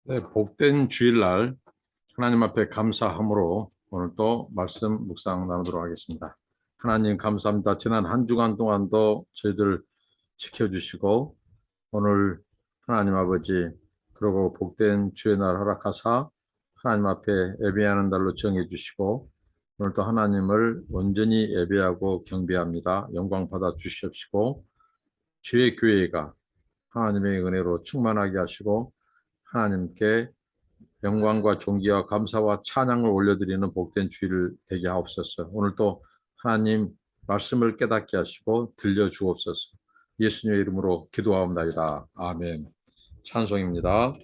네, 복된 주일날 하나님 앞에 감사함으로 오늘 또 말씀 묵상 나누도록 하겠습니다. 하나님 감사합니다. 지난 한 주간 동안도 저희들 지켜주시고 오늘 하나님 아버지 그리고 복된 주의 날 허락하사 하나님 앞에 예배하는 날로 정해주시고 오늘 또 하나님을 온전히 예배하고 경배합니다. 영광 받아 주시옵시고 주의 교회가 하나님의 은혜로 충만하게 하시고 하나님께 영광과 존귀와 감사와 찬양을 올려드리는 복된 주일 되게 하옵소서. 오늘 또 하나님 말씀을 깨닫게 하시고 들려주옵소서. 예수님의 이름으로 기도하옵나이다. 아멘. 찬송입니다.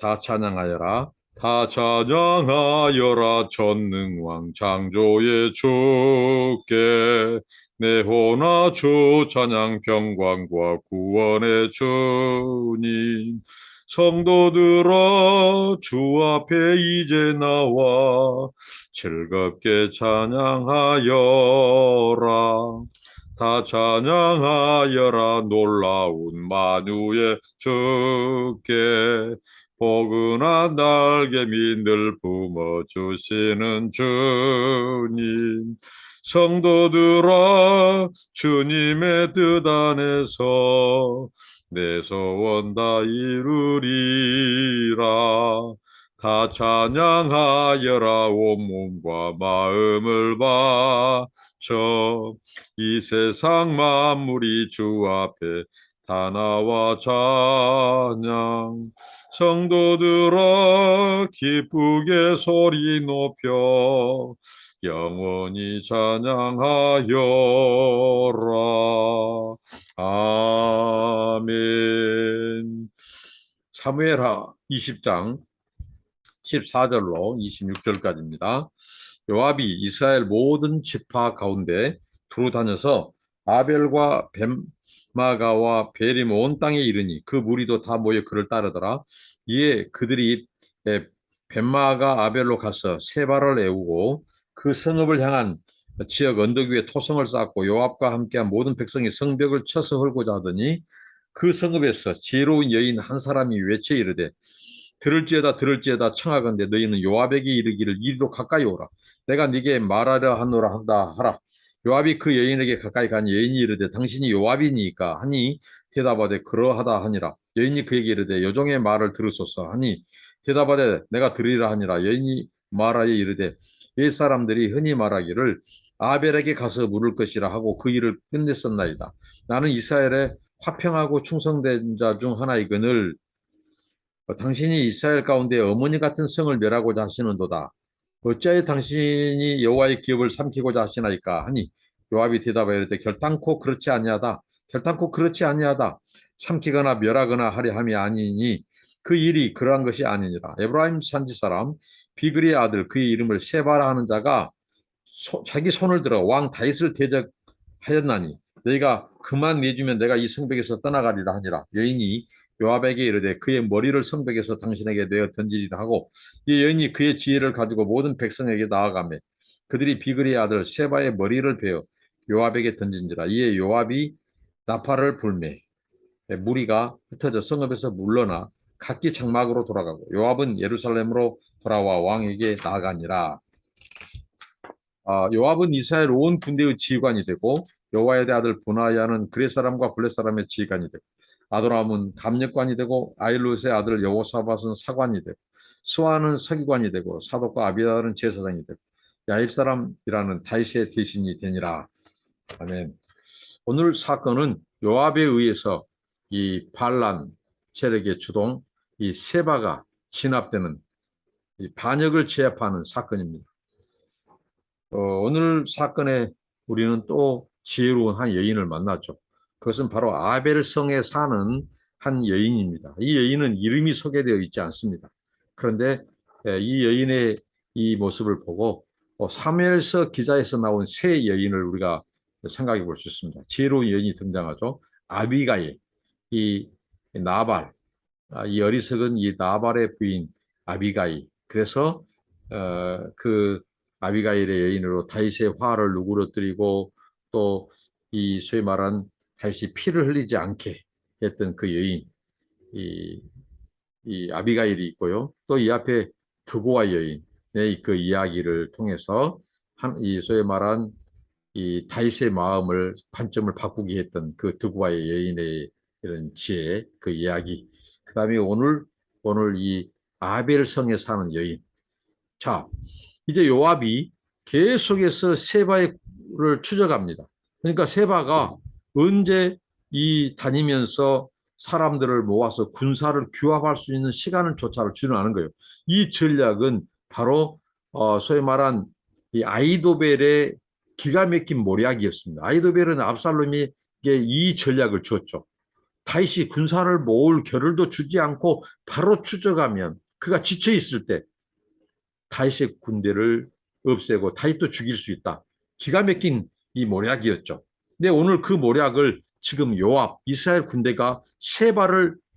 다 찬양하여라. 다 찬양하여라. 전능왕 창조의 주께 내 호나 주 찬양 평강과 구원의 주님. 성도들아 주 앞에 이제 나와 즐겁게 찬양하여라. 다 찬양하여라. 놀라운 만유의 주께 포근한 날개미 늘 품어주시는 주님. 성도들아 주님의 뜻 안에서 내 소원 다 이루리라. 다 찬양하여라. 온몸과 마음을 바쳐 이 세상 만물이 주 앞에 다 나와 찬양. 성도들아 기쁘게 소리 높여 영원히 찬양하여라. 아멘. 사무엘하 20장 14절로 26절까지입니다. 요압이 이스라엘 모든 지파 가운데 두루 다녀서 아벨과 벳마가와 베림 온 땅에 이르니 그 무리도 다 모여 그를 따르더라. 이에 그들이 벳마가 아벨로 가서 세바를 애우고 그 성읍을 향한 지역 언덕 위에 토성을 쌓고 요압과 함께한 모든 백성이 성벽을 쳐서 헐고자 하더니 그 성읍에서 지혜로운 여인 한 사람이 외쳐 이르되 들을지어다 청하건대 너희는 요압에게 이르기를 이리로 가까이 오라. 내가 네게 말하려 하노라 한다 하라. 요압이 그 여인에게 가까이 가니 여인이 이르되 당신이 요압이니까 하니 대답하되 그러하다 하니라. 여인이 그에게 이르되 여종의 말을 들으소서 하니 대답하되 내가 들으리라 하니라. 여인이 말하여 이르되 옛 사람들이 흔히 말하기를 아벨에게 가서 물을 것이라 하고 그 일을 끝냈었나이다. 나는 이스라엘의 화평하고 충성된 자 중 하나이거늘 당신이 이스라엘 가운데 어머니 같은 성을 멸하고자 하시는도다. 어찌하여 당신이 여호와의 기업을 삼키고자 하시나이까 하니 요압이 대답하여 이르되 결단코 그렇지 아니하다. 결단코 그렇지 아니하다. 삼키거나 멸하거나 하려 함이 아니니 그 일이 그러한 것이 아니니라. 에브라임 산지 사람 비그리의 아들 그의 이름을 세바라 하는 자가 자기 손을 들어 왕 다윗을 대적하였나니 너희가 그만 내주면 내가 이 성벽에서 떠나가리라 하니라. 여인이 요압에게 이르되 그의 머리를 성벽에서 당신에게 내어 던지리라 하고 이 여인이 그의 지혜를 가지고 모든 백성에게 나아가며 그들이 비그리의 아들 세바의 머리를 베어 요압에게 던진지라. 이에 요압이 나팔을 불매 무리가 흩어져 성읍에서 물러나 각기 장막으로 돌아가고 요압은 예루살렘으로 돌아와 왕에게 나아가니라. 요압은 이스라엘 온 군대의 지휘관이 되고 여호와의 아들 분하야는 그렛 사람과 블렛 사람의 지휘관이 되고 아도람은 감력관이 되고 아일롯의 아들 여호사밧은 사관이 되고 스와는 서기관이 되고 사독과 아비다는 제사장이 되고 야일 사람이라는 다윗의 대신이 되니라. 아멘. 오늘 사건은 요압에 의해서 이 반란 세력의 주동 이 세바가 진압되는 이 반역을 제압하는 사건입니다. 오늘 사건에 우리는 또 지혜로운 한 여인을 만났죠. 그것은 바로 아벨성에 사는 한 여인입니다. 이 여인은 이름이 소개되어 있지 않습니다. 그런데 이 여인의 이 모습을 보고 사무엘서 기자에서 나온 새 여인을 우리가 생각해 볼 수 있습니다. 지혜로운 여인이 등장하죠. 아비가일, 이 나발, 이 어리석은 이 나발의 부인 아비가일. 그래서 그 아비가일의 여인으로 다윗의 화를 누그러뜨리고 또 이 소위 말한 다윗이 피를 흘리지 않게 했던 그 여인. 이, 이 아비가일이 있고요. 또 이 앞에 드고와 여인의 그 이야기를 통해서 이 소위 말한 이 다윗의 마음을 관점을 바꾸게 했던 그 드고와의 여인의 이런 지혜, 그 이야기. 그다음에 오늘 이 아벨성에 사는 여인. 자, 이제 요압이 계속해서 세바를 추적합니다. 그러니까 세바가 언제 이 다니면서 사람들을 모아서 군사를 규합할 수 있는 시간을 조차를 주는 거예요. 이 전략은 바로 소위 말한 이 아이도벨의 기가 막힌 모략이었습니다. 아이도벨은 압살롬에게 이 전략을 주었죠. 다윗이 군사를 모을 겨를도 주지 않고 바로 추적하면 그가 지쳐 있을 때 다윗의 군대를 없애고 다윗도 죽일 수 있다. 기가 막힌 이 모략이었죠. 근데 오늘 그 모략을 지금 요압 이스라엘 군대가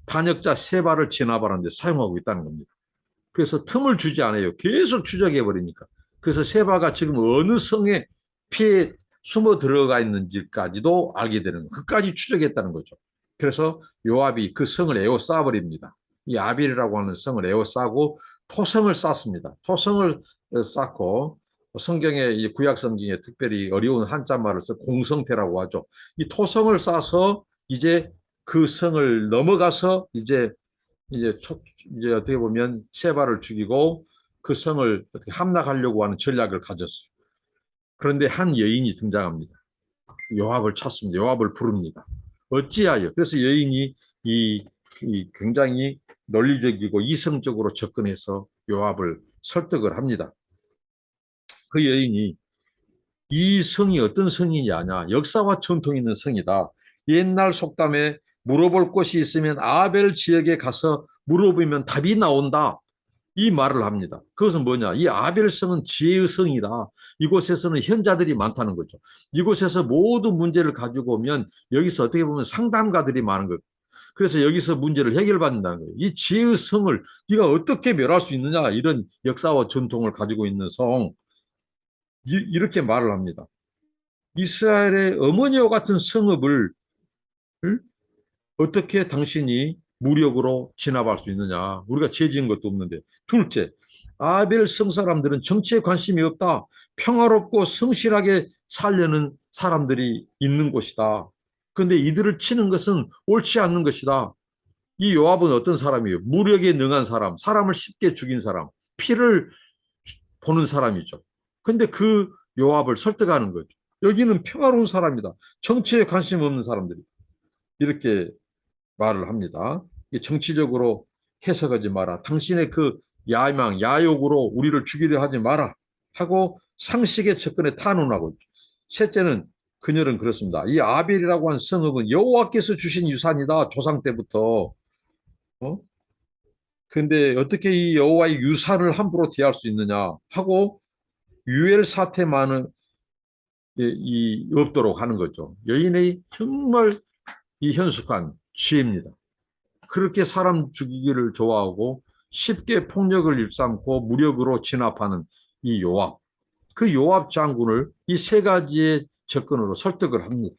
반역자 세바를 진압하는데 사용하고 있다는 겁니다. 그래서 틈을 주지 않아요. 계속 추적해 버리니까. 그래서 세바가 지금 어느 성에 피해 숨어 들어가 있는지까지도 알게 되는 거예요. 그까지 추적했다는 거죠. 그래서 요압이 그 성을 에워싸 버립니다. 이 아빌이라고 하는 성을 에워싸고 토성을 쌓습니다. 토성을 쌓고 성경에 구약 성경에 특별히 어려운 한자말을 써 공성태라고 하죠. 이 토성을 쌓아서 이제 그 성을 넘어가서 이제 어떻게 보면 세바를 죽이고 그 성을 어떻게 함락하려고 하는 전략을 가졌어요. 그런데 한 여인이 등장합니다. 요압을 찾습니다. 요압을 부릅니다. 어찌하여? 그래서 여인이 굉장히 논리적이고 이성적으로 접근해서 요압을 설득을 합니다. 그 여인이 이 성이 어떤 성이냐, 역사와 전통이 있는 성이다. 옛날 속담에 물어볼 곳이 있으면 아벨 지역에 가서 물어보면 답이 나온다. 이 말을 합니다. 그것은 뭐냐? 이 아벨성은 지혜의 성이다. 이곳에서는 현자들이 많다는 거죠. 이곳에서 모든 문제를 가지고 오면 여기서 어떻게 보면 상담가들이 많은 거예요. 그래서 여기서 문제를 해결받는다는 거예요. 이 지혜의 성을 네가 어떻게 멸할 수 있느냐? 이런 역사와 전통을 가지고 있는 성. 이렇게 말을 합니다. 이스라엘의 어머니와 같은 성읍을 어떻게 당신이 무력으로 진압할 수 있느냐? 우리가 죄 지은 것도 없는데. 둘째, 아벨 성 사람들은 정치에 관심이 없다. 평화롭고 성실하게 살려는 사람들이 있는 곳이다. 그런데 이들을 치는 것은 옳지 않는 것이다. 이 요압은 어떤 사람이에요? 무력에 능한 사람, 사람을 쉽게 죽인 사람, 피를 보는 사람이죠. 근데 그 요압을 설득하는 거죠. 여기는 평화로운 사람이다. 정치에 관심 없는 사람들이. 이렇게 말을 합니다. 정치적으로 해석하지 마라. 당신의 그 야망, 야욕으로 우리를 죽이려 하지 마라. 하고 상식의 접근에 탄원하고 있죠. 셋째는 그녀는 그렇습니다. 이 아벨이라고 한 성읍은 여호와께서 주신 유산이다. 조상 때부터. 근데 어떻게 이 여호와의 유산을 함부로 대할 수 있느냐 하고 유엘 사태만은 없도록 하는 거죠. 여인의 정말 이 현숙한 지혜입니다. 그렇게 사람 죽이기를 좋아하고 쉽게 폭력을 일삼고 무력으로 진압하는 이 요압. 그 요압 장군을 이 세 가지의 접근으로 설득을 합니다.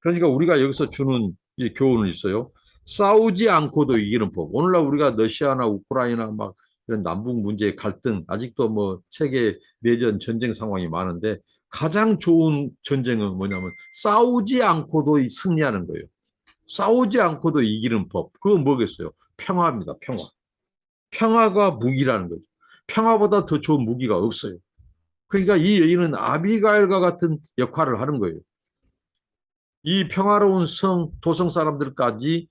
그러니까 우리가 여기서 주는 이 교훈은 있어요. 싸우지 않고도 이기는 법. 오늘날 우리가 러시아나 우크라이나 막 이런 남북 문제의 갈등, 아직도 뭐 세계 내전 전쟁 상황이 많은데 가장 좋은 전쟁은 뭐냐면 싸우지 않고도 승리하는 거예요. 싸우지 않고도 이기는 법. 그건 뭐겠어요? 평화입니다. 평화. 평화가 무기라는 거죠. 평화보다 더 좋은 무기가 없어요. 그러니까 이 여인은 아비가일과 같은 역할을 하는 거예요. 이 평화로운 도성 사람들까지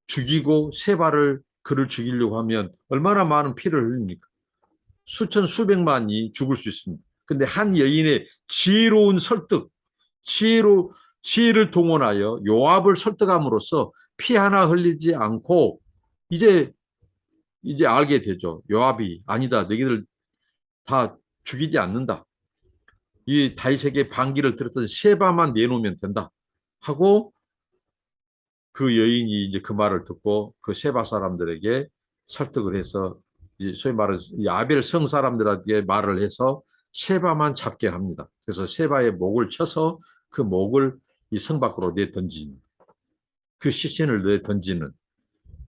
죽이고 그를 죽이려고 하면 얼마나 많은 피를 흘립니까? 수천 수백만이 죽을 수 있습니다. 근데 한 여인의 지혜로운 설득, 지혜를 동원하여 요압을 설득함으로써 피 하나 흘리지 않고 이제 알게 되죠. 요압이 아니다. 너희들 다 죽이지 않는다. 이 다윗에게 반기를 들었던 세바만 내놓으면 된다. 하고 그 여인이 이제 그 말을 듣고 그 세바 사람들에게 설득을 해서 소위 말해서 아벨 성 사람들에게 말을 해서 세바만 잡게 합니다. 그래서 세바의 목을 쳐서 그 목을 이 성 밖으로 내던지는 그 시신을 내던지는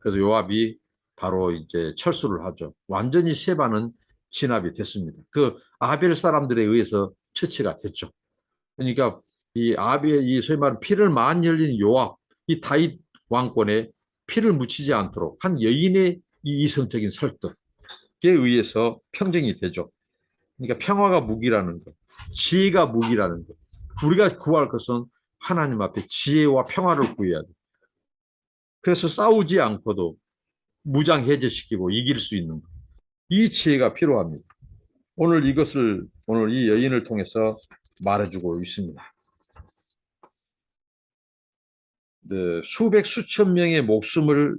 그래서 요압이 바로 이제 철수를 하죠. 완전히 세바는 진압이 됐습니다. 그 아벨 사람들에 의해서 처치가 됐죠. 그러니까 이 아벨, 이 소위 말하는 피를 많이 흘린 요압, 이 다윗 왕권에 피를 묻히지 않도록 한 여인의 이 이성적인 설득에 의해서 평정이 되죠. 그러니까 평화가 무기라는 것, 지혜가 무기라는 것. 우리가 구할 것은 하나님 앞에 지혜와 평화를 구해야 돼. 그래서 싸우지 않고도 무장 해제시키고 이길 수 있는 것. 이 지혜가 필요합니다. 오늘 이 여인을 통해서 말해주고 있습니다. 네, 수백 수천 명의 목숨을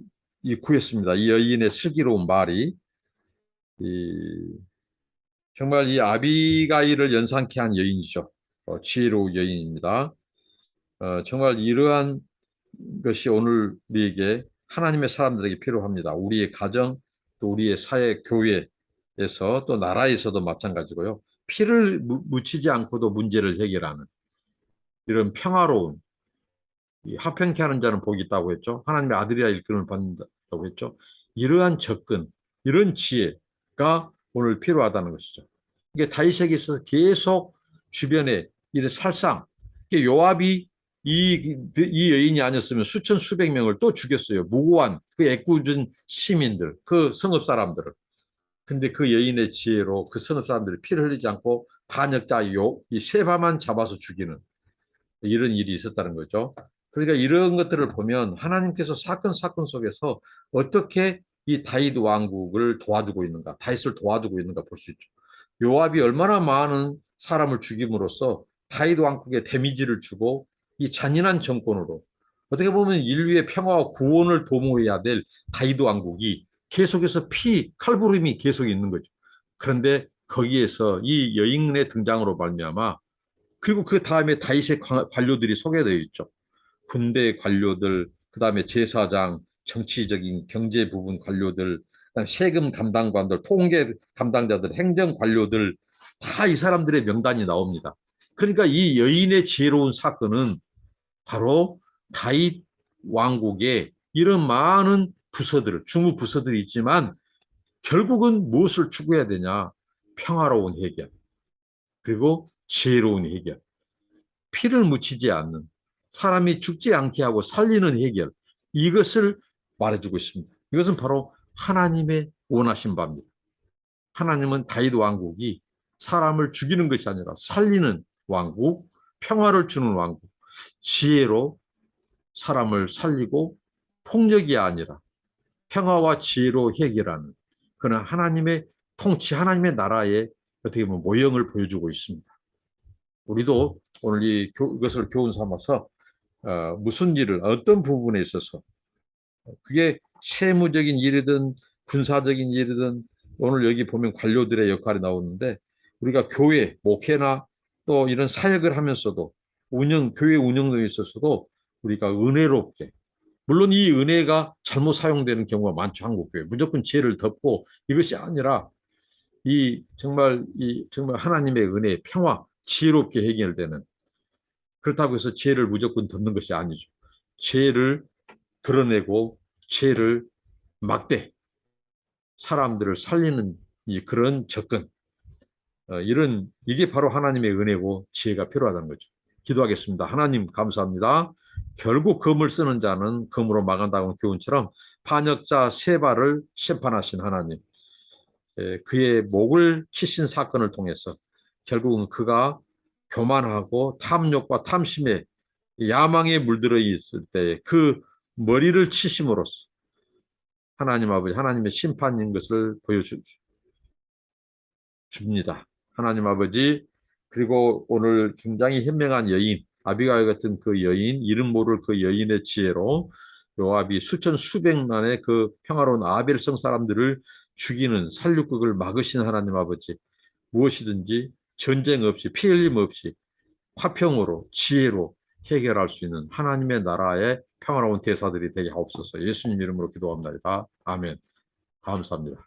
구했습니다. 이 여인의 슬기로운 말이 정말 이 아비가일을 연상케 한 여인이죠. 지혜로운 여인입니다. 정말 이러한 것이 오늘 우리에게 하나님의 사람들에게 필요합니다. 우리의 가정, 또 우리의 사회, 교회에서 또 나라에서도 마찬가지고요. 피를 묻히지 않고도 문제를 해결하는 이런 평화로운 화평케 하는 자는 복이 있다고 했죠. 하나님의 아들이라 일컬음을 받는다고 했죠. 이러한 접근, 이런 지혜가 오늘 필요하다는 것이죠. 이게 다윗에게 있어서 계속 주변에 이런 살상, 요압이 이 여인이 아니었으면 수천 수백 명을 또 죽였어요. 무고한 그 애꿎은 시민들, 그 성읍 사람들을. 근데 그 여인의 지혜로 그 성읍 사람들이 피를 흘리지 않고 반역자 이 세바만 잡아서 죽이는 이런 일이 있었다는 거죠. 그러니까 이런 것들을 보면 하나님께서 사건 속에서 어떻게 이 다윗 왕국을 도와주고 있는가, 다윗을 도와주고 있는가 볼 수 있죠. 요압이 얼마나 많은 사람을 죽임으로써 다윗 왕국에 데미지를 주고 이 잔인한 정권으로 어떻게 보면 인류의 평화와 구원을 도모해야 될 다윗 왕국이 계속해서 칼부림이 계속 있는 거죠. 그런데 거기에서 이 여인의 등장으로 말미암아 그리고 그 다음에 다윗의 관료들이 소개되어 있죠. 군대 관료들, 그 다음에 제사장, 정치적인 경제 부분 관료들, 그다음에 세금 감당관들, 통계 담당자들, 행정 관료들 다 이 사람들의 명단이 나옵니다. 그러니까 이 여인의 지혜로운 사건은 바로 다윗 왕국의 이런 많은 부서들, 주무 부서들이 있지만 결국은 무엇을 추구해야 되냐? 평화로운 해결, 그리고 지혜로운 해결. 피를 묻히지 않는, 사람이 죽지 않게 하고 살리는 해결, 이것을 말해주고 있습니다. 이것은 바로 하나님의 원하신 바입니다. 하나님은 다윗 왕국이 사람을 죽이는 것이 아니라 살리는 왕국, 평화를 주는 왕국, 지혜로 사람을 살리고 폭력이 아니라 평화와 지혜로 해결하는 그런 하나님의 통치, 하나님의 나라의 어떻게 보면 모형을 보여주고 있습니다. 우리도 오늘 이것을 교훈 삼아서 무슨 일을 어떤 부분에 있어서 그게 세무적인 일이든 군사적인 일이든 오늘 여기 보면 관료들의 역할이 나오는데 우리가 교회, 목회나 또 이런 사역을 하면서도 교회 운영 등에 있어서도 우리가 은혜롭게 물론 이 은혜가 잘못 사용되는 경우가 많죠. 한국교회 무조건 죄를 덮고 이것이 아니라 정말 하나님의 은혜, 평화, 지혜롭게 해결되는 그렇다고 해서 죄를 무조건 덮는 것이 아니죠. 죄를 드러내고 죄를 막되 사람들을 살리는 그런 접근 이게 바로 하나님의 은혜고 지혜가 필요하다는 거죠. 기도하겠습니다. 하나님 감사합니다. 결국 검을 쓰는 자는 검으로 망한다는 교훈처럼 반역자 세바를 심판하신 하나님 그의 목을 치신 사건을 통해서 결국은 그가 교만하고 탐욕과 탐심에 야망에 물들어 있을 때 그 머리를 치심으로써 하나님 아버지 하나님의 심판인 것을 보여줍니다. 하나님 아버지 그리고 오늘 굉장히 현명한 여인 아비가일 같은 그 여인 이름 모를 그 여인의 지혜로 요압이 수천 수백만의 그 평화로운 아벨성 사람들을 죽이는 살육극을 막으신 하나님 아버지 무엇이든지 전쟁 없이 피 흘림 없이 화평으로 지혜로 해결할 수 있는 하나님의 나라의 평화로운 대사들이 되게 하옵소서. 예수님 이름으로 기도합니다. 아멘. 감사합니다.